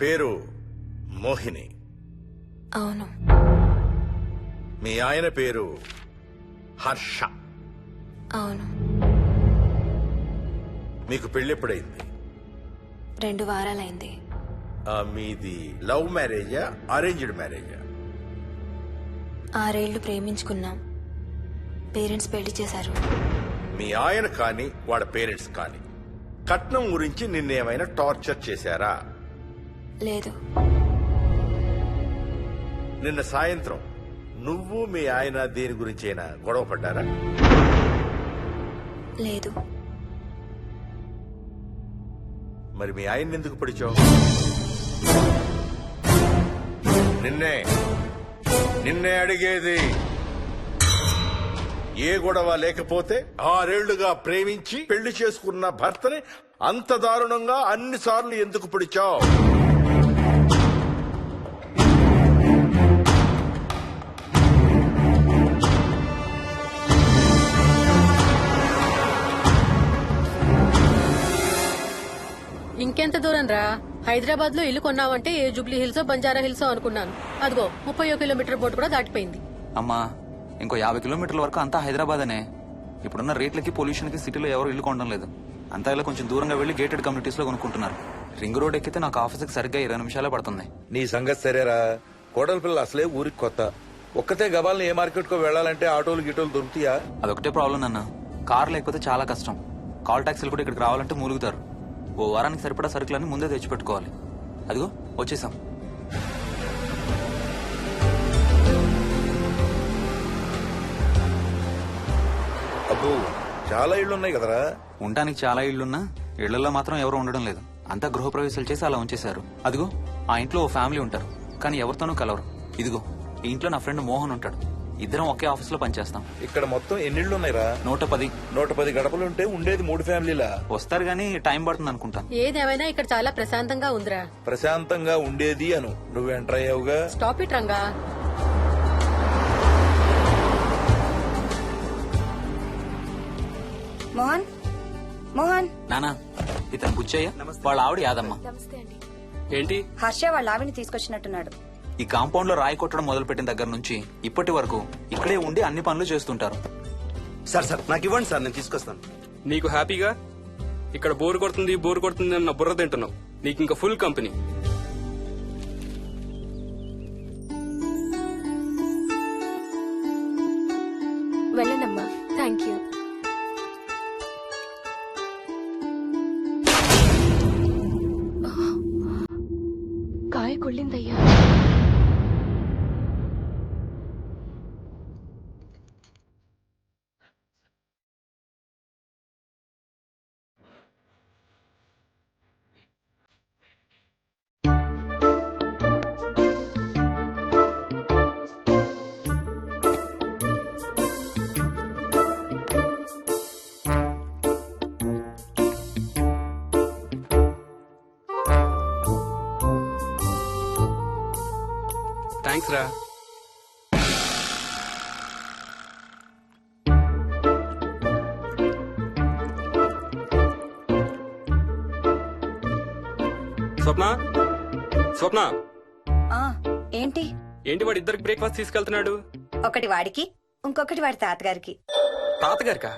పేరు మోహిని. అవును. మీ ఆయన పేరు హర్ష. అవును. మీకు పెళ్ళెప్పుడైంది? 2 వారాలైంది. మీది లవ్ మ్యారేజా అరేంజ్డ్ మ్యారేజా? 6 ఏళ్లు ప్రేమించుకున్నాం. పేరెంట్స్ పెళ్లి చేశారు. మీ ఆయన కానీ వాళ్ళ పేరెంట్స్ కానీ కట్నం గురించి నిన్నేమైనా టార్చర్ చేశారా? లేదు. నిన్న సాయంత్రం నువ్వు మీ ఆయన దేని గురించైనా గొడవ పడ్డారా? లేదు. మరి మీ ఆయన ఎందుకు పిడిచావు? నిన్నే అడిగేది. ఏ గొడవ లేకపోతే 6 ఏళ్లుగా ప్రేమించి పెళ్లి చేసుకున్న భర్తని అంత దారుణంగా అన్నిసార్లు ఎందుకు పిడిచావు? ఇంకెంత దూరం రా? హైదరాబాద్ లో ఇల్లు కొన్నావంటే ఏ జూబ్లీ హిల్సో బంజారా హిల్సో అనుకున్నాను. అదిగో 31 కిలోమీటర్ బోర్డు కూడా దాటిపోయింది. అమ్మా, ఇంకో 50 కిలోమీటర్ల వరకు అంతా హైదరాబాద్ అనే. ఇప్పుడున్న రేట్లకి పొల్యూషన్ కి సిటీలో ఎవరు ఇల్లు కొనడం లేదు. అంతా ఇలా కొంచెం దూరంగా వెళ్లి గేటెడ్ కమ్యూనిటీస్ లో కొనుక్కుంటున్నారు. రింగ్ రోడ్ ఎక్కితే నాకు ఆఫీస్కి సరిగ్గా 20 నిమిషాలే పడుతుంది. నీ సంగతి సరేరా, కోడల పిల్ల అసలే ఊరికి కొత్త. ఒక్కతే గబాల్ని ఏ మార్కెట్ కో వెళ్లాలంటే ఆటోలు గిటోలు దొరుకుతాయా? అదొకటే ప్రాబ్లం అన్న. కార్ లేకపోతే చాలా కష్టం. కాల్ టాక్సీలు కూడా ఇక్కడికి రావాలంటే మూలుగుతారు. ఓ వారానికి సరిపడా సరుకులన్నీ ముందే తెచ్చిపెట్టుకోవాలి. అదిగో వచ్చేసాం. అబ్బో, చాలా ఇళ్లున్నాయి కదరా. ఉండటానికి చాలా ఇళ్లున్నా ఇళ్లలో మాత్రం ఎవరు ఉండడం లేదు. అంతా గృహప్రవేశాలు చేసి అలా ఉంచేశారు. అదిగో ఆ ఇంట్లో ఓ ఫ్యామిలీ ఉంటారు, కానీ ఎవరితోనూ కలవరు. ఇదిగో ఈ ఇంట్లో నా ఫ్రెండ్ మోహన్ ఉంటాడు. ఇద్దరం ఒకే ఆఫీస్ లో పనిచేస్తాం. ఇక్కడ మొత్తం ఎన్నిళ్లున్నాయిరా? 110. 110 గడపలుంటే ఉండేది 3 ఫ్యామిలీలా. వస్తారు గానీ టైం పడుతుంది అనుకుంటా. ఏదేమైనా ఇక్కడ చాలా ప్రశాంతంగా ఉందిరా. ప్రశాంతంగా ఉండేది అను, నువ్వు ఎంటర్ అయ్యావుగా. Stop it Ranga. మోహన్, మోహన్. నానా, ఇతను బుచ్చయ్య, వాళ్ళ ఆవిడ యాదమ్మ. ఏంటి? హర్ష వాళ్ళ ఆవిని తీసుకొచ్చినట్టున్నాడు. ఈ కాంపౌండ్ లో రాయి కొట్టడం మొదలుపెట్టిన దగ్గర నుంచి ఇప్పటి వరకు ఇక్కడే ఉండి అన్ని పనులు చేస్తుంటారు. సార్ నాకు ఇవ్వండి సార్, నేను తీసుకొస్తాను. నీకు హ్యాపీగా ఇక్కడ బోర్ కొడుతుంది అన్న బుర్ర తింటున్నావు. నీకు ఇంకా ఫుల్ కంపెనీ. వెళ్ళండమ్మా. Thank you. కాయ కొళ్ళిందయ్యా. థ్యాంక్స్ రా. స్వప్న ఆ ఏంటి? వాడి ఇద్దరికి బ్రేక్ఫాస్ట్ తీసుకెళ్తున్నాడు. ఒకటి వాడికి, ఇంకొకటి వాడి తాతగారికి. తాతగారికా?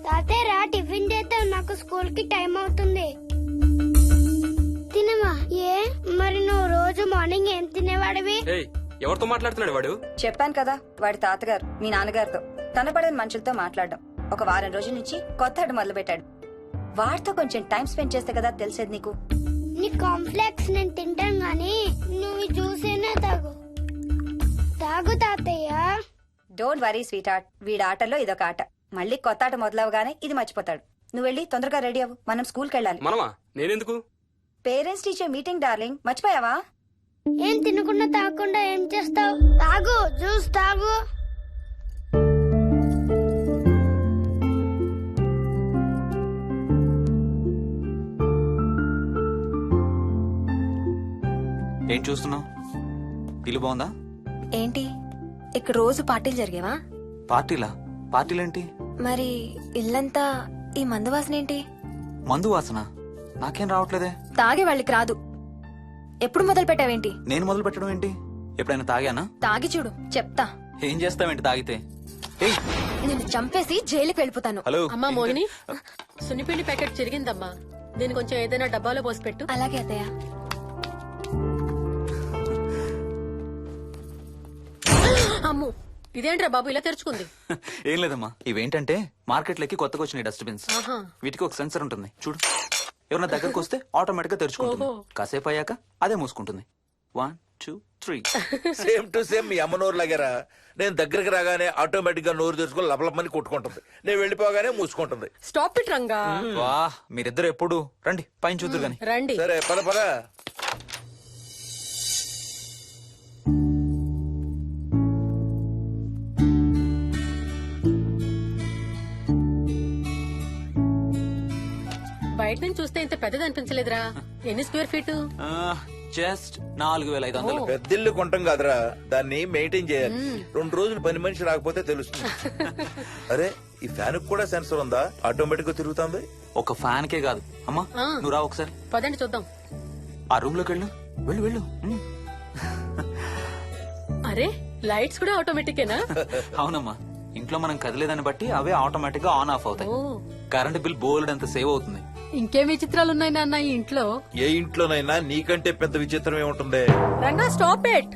తాతయ్య టిఫిన్ చేద్దాం, నాకు స్కూల్ కి టైం అవుతుంది. తినమా? ఏ మరి నువ్వు రోజు మార్నింగ్ ఏం తినేవాడివి? ఎవరితో మాట్లాడుతున్నాడు వాడు? చెప్పాను కదా, వాడి తాతగారు మీ నాన్నగారితో కనపడని మనుషులతో మాట్లాడడం. ఒక వారం రోజుల నుంచి కొత్త ఆడు మొదలు పెట్టాడు. వాడితో కొంచెం టైం స్పెండ్ చేస్తే కదా తెలిసేది నీకు. నీ కాంప్లెక్స్ నేను తింటాను గానీ నువ్వు జ్యూసేనే తాగు. తాగు తాతయ్య. డోంట్ వరీ స్వీట్ హార్ట్, వీడి ఆటల్లో ఇదొక ఆట. మళ్ళీ కొత్త ఆట మొదలవగానే ఇది మర్చిపోతాడు. నువ్వు వెళ్ళి తొందరగా రెడీ అవ్వు, మనం స్కూల్కి వెళ్ళాలి. మనమా? నేనెందుకు? పేరెంట్స్ టీచర్ మీటింగ్ డార్లింగ్, మర్చిపోయావా? ఏం తినకుండా తాగకుండా ఏం చేస్తావు? తాగు, జ్యూస్ తాగు. ఏం చూస్తున్నావు? ఇల్లు బాగుందా? ఏంటి ఇక్కడ రోజు పార్టీలు జరిగేవా? పార్టీలేంటి? మరి ఇల్లంతా ఈ మందు వాసన ఏంటి? మందు వాసన? నాకేం రావట్లేదే. తాగే వాళ్ళకి రాదు. ఎప్పుడు మొదలు పెట్టావేంటి? నేను మొదలు పెట్టడం ఏంటి? ఎప్పుడైనా తాగానా? తాగి చూడు, చెప్తా. ఏం చేస్తావేంటి తాగితే? ఏయ్, నేను చంపేసి జైలుకి వెళ్ళిపోతాను. హలో. అమ్మా మోహిని, సున్నిపిండి ప్యాకెట్ చిరిగిందమ్మా. దీని కొంచెం ఏదైనా డబ్బాలో పోసి పెట్టు. అలాగే అత్తయ్య. అమ్ము, ఇదేంట్రా బాబు ఇలా తెరుచుకుంది? ఏం లేదమ్మా, ఇవేంటంటే మార్కెట్లోకి కొత్తగా వచ్చిన డస్ట్బిన్స్. ఆహా. వీటికి ఒక సెన్సర్ ఉంటుంది చూడు. ఎవరైనా దగ్గరకు వస్తే ఆటోమేటిక్ గా తెరుచుకుంటుంది. ఓహో. కాసేపు అయ్యాక అదే మూసుకుంటుంది. 1 2 3. సేమ్ టు సేమ్ మీ అమ్మ నోరు లాగారా. నేను దగ్గరికి రాగానే ఆటోమేటిక్ గా నోరు తెరుచుకొని లపలపమని కొట్టుకుంటుంది. నేను వెళ్ళిపోగానే మూసుకుంటుంది. Stop it Ranga. వా, మీరిద్దరు ఎప్పుడు రండి పైన చూద్దరు గాని. రండి. సరే పద పద. బయట నుంచి చూస్తే ఇంత పెద్దది అనిపించలేదురా. ఎన్ని స్క్వేర్ ఫీట్? జస్ట్ 4500. పెద్దిల్లు కొంటాం కాదురా, దాన్ని మెయింటైన్ చేయాలి. 2 రోజులు పని మనిషి రాకపోతే తెలుస్తుంది. అరే, ఈ ఫ్యాన్ కూడా సెన్సర్ ఉందా? ఆటోమేటిక్ గా తిరుగుతుంది. ఒక ఫ్యాన్ కే కాదు. అమ్మా నువ్వు రా ఒకసారి. పదండి చూద్దాం. ఆ రూమ్ లోకి వెళ్ళు. వెళ్ళు వెళ్ళు. అరే, లైట్స్ కూడా ఆటోమేటికేనా? అవునమ్మా, ఇంట్లో మనం కదిలేదాన్ని బట్టి అవే ఆటోమేటిక్ గా ఆన్ ఆఫ్ అవుతాయి. ఓ, కరెంట్ బిల్ బోల్డ్ అంత సేవ్ అవుతుంది. ఇంకేం విచిత్రాలు ఉన్నాయి నాన్న ఈ ఇంట్లో? ఏ ఇంట్లోనైనా నీకంటే పెద్ద విచిత్రం ఏముంటుంది? Ranga stop it.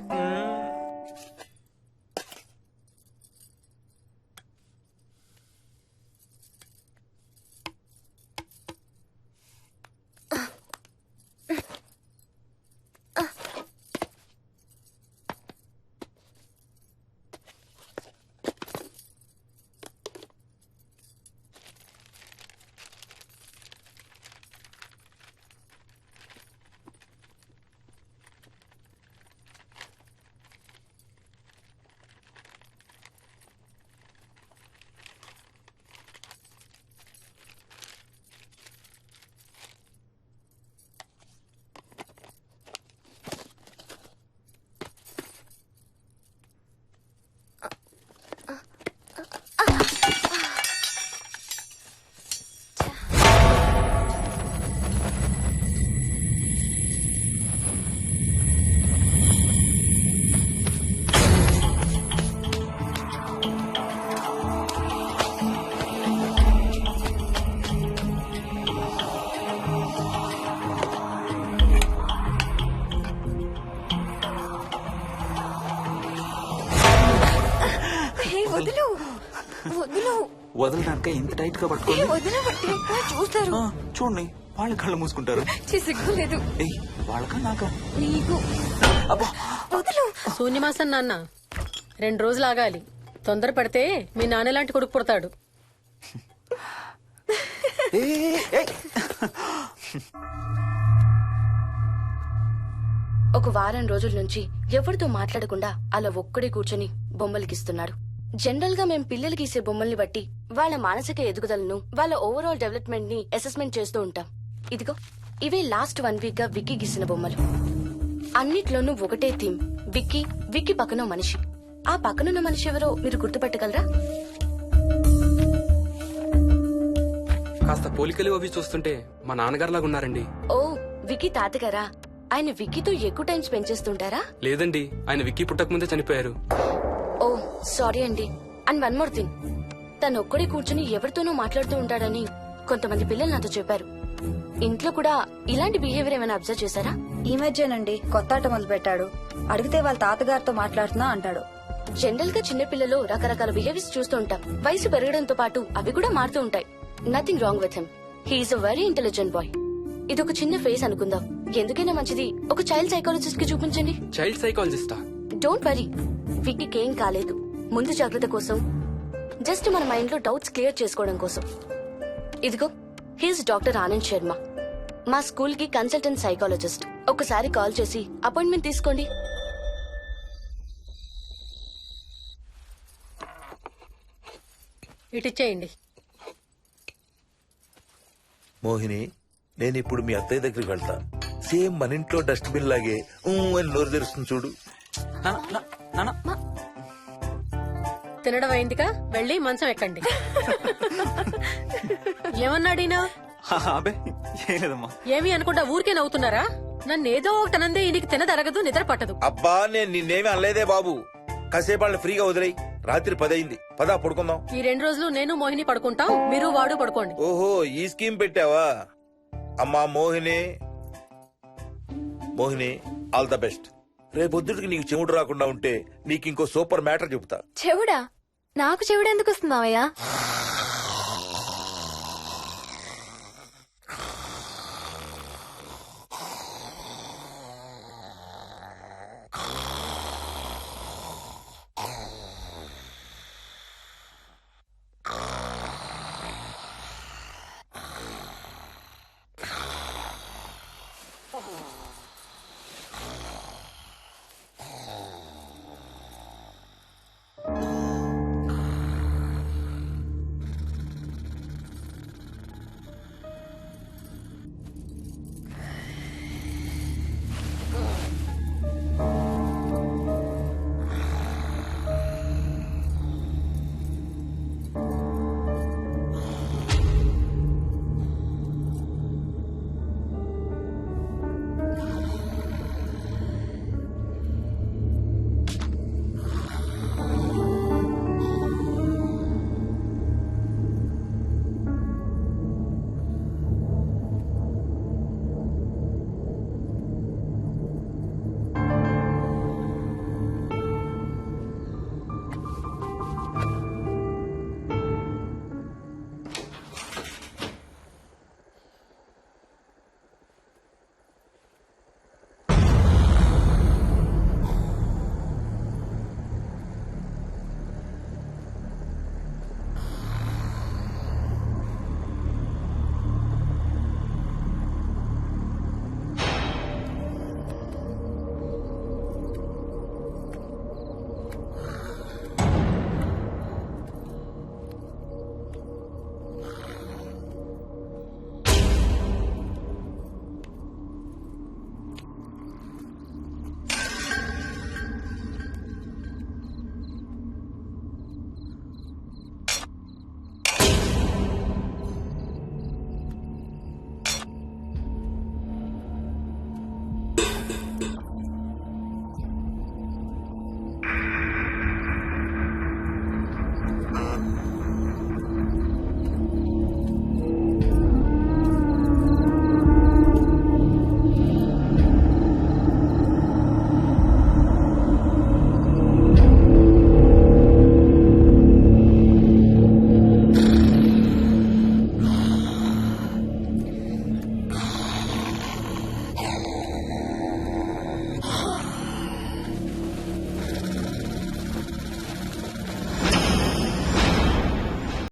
వదులు వదులు వదలడానిక ఇంత టైట్ గా పట్టుకోండి. వదిన చూస్తారు. చూడండి, వాళ్ళ కళ్ళు మూసుకుంటారు. సిగ్గులేదు ఏయ్, వాళ్ళకా నాకా? నీకు. అబ్బా, వదులు. శూన్యమాసం నాన్న, 2 రోజులు ఆగాలి. తొందర పడితే మీ నాన్న లాంటి కొడుకు పుడతాడు. ఏయ్, ఏయ్. ఒక వారం రోజుల నుంచి ఎవరితో మాట్లాడకుండా అలా ఒక్కడే కూర్చొని బొమ్మలు గీస్తున్నాడు. జనరల్ గా మేం పిల్లలు గీసే బొమ్మల్ని బట్టి వాళ్ళ మానసిక ఎదుగుదలను, వాళ్ళ ఓవరాల్ డెవలప్మెంట్ ని అసెస్మెంట్ చేస్తూ ఉంటాం. ఇదిగో, ఇవే లాస్ట్ 1 వీక్ గా విక్కీ గీసిన బొమ్మలు. అన్నిట్లోనూ ఒకటే థీమ్, విక్కీ, విక్కీ పక్కన మనిషి. ఆ పక్కనున్న మనిషి ఎవరో మీరు గుర్తుపట్టగలరా? కాస్త పోలికలు అవి చూస్తుంటే మా నాన్నగారులాగా ఉన్నారండి. ఓ, విక్కీ తాతగారా? ఆయన విక్కీతో ఎక్కువ టైం స్పెండ్ చేస్తుంటారా? లేదండి, ఆయన విక్కీ పుట్టక ముందే చనిపోయారు. ఓ, సారీ అండి. అండ్ 1 మోర్ థింగ్, తను ఒక్కడే కూర్చుని ఎవరితోనూ మాట్లాడుతూ ఉంటాడని కొంతమంది పిల్లలు నాతో చెప్పారు. ఇంట్లో కూడా ఇలాంటి బిహేవియర్ ఏమైనా అబ్జర్వ్ చేశారా? ఈ మధ్యనండి కొత్త ఆట మొదలు పెట్టాడు. అడిగితే వాళ్ళ తాతగారితో మాట్లాడుతున్నా అంటాడు. జనరల్ గా చిన్న పిల్లలు రకరకాల బిహేవియర్స్ చూస్తూ ఉంటాం. వయసు పెరగడంతో పాటు అవి కూడా మారుతూ ఉంటాయి. Nothing wrong with him. He's a very intelligent boy. ఇదొక చిన్న ఫేస్ అనుకుందాం. ఎందుకైనా మంచిది ఒక చైల్డ్ సైకాలజిస్ట్ కి చూపించండి. చైల్డ్ సైకాలజిస్టా? డోంట్ వరీ, విక్కీకి ఏం కాలేదు. ముందు జాగ్రత్త కోసం, జస్ట్ మన మైండ్ లో డౌట్స్ క్లియర్ చేసుకోవడం కోసం. ఇదిగో, హీస్ డాక్టర్ ఆనంద్ శర్మ, మా స్కూల్ కి కన్సల్టెంట్ సైకాలజిస్ట్. ఒకసారి కాల్ చేసి అపాయింట్మెంట్ తీసుకోండి. ఇటిచ్చేయండి. మోహిని, నేను ఇప్పుడు మీ అత్తయ్య దగ్గరికి వెళ్తా. సేమ్ మన ఇంట్లో డస్ట్ బిన్ లాగే అని నోరు తెరుస్తుంది చూడు. తినడం అయిందిగా, వెళ్ళి మంచం ఎక్కండి. ఏమన్నాడీనా? అబే ఏం లేదమ్మా. ఏమి అనుకుంటా ఊరికే నవ్వుతున్నారా? నన్ను ఏదో ఒకటి అనందే ఈయనకి తినదరగదు, నిద్ర పట్టదు. అబ్బా నేను నిన్నేమి అనలేదే బాబు. కాసేపు వాళ్ళని ఫ్రీగా వదిలేయి. రాత్రి 10 అయింది. పదా పడుకుందాం. ఈ 2 రోజులు నేను మోహిని పడుకుంటాం, మీరు వాడు పడుకోండి. ఓహో ఈ స్కీమ్ పెట్టావా? అమ్మా Mohini, Mohini all the best. రేపొద్దుటికి నీకు చెవుడు రాకుండా ఉంటే నీకు ఇంకో సూపర్ మ్యాటర్ చెబుతా. చెవుడా? నాకు చెవుడు ఎందుకు వస్తుంది మావయ్య?